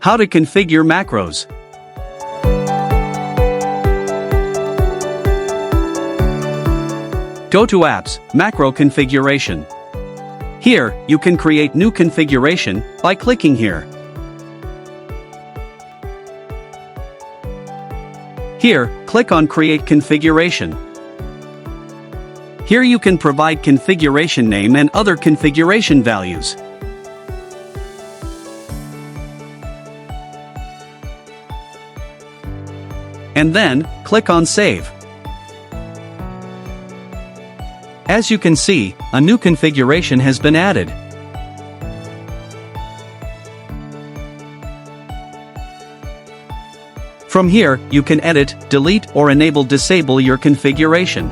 How to configure macros. Go to Apps, Macro Configuration. Here, you can create new configuration by clicking here. Here, click on Create Configuration. Here you can provide configuration name and other configuration values. And then, click on Save. As you can see, a new configuration has been added. From here, you can edit, delete, or disable your configuration.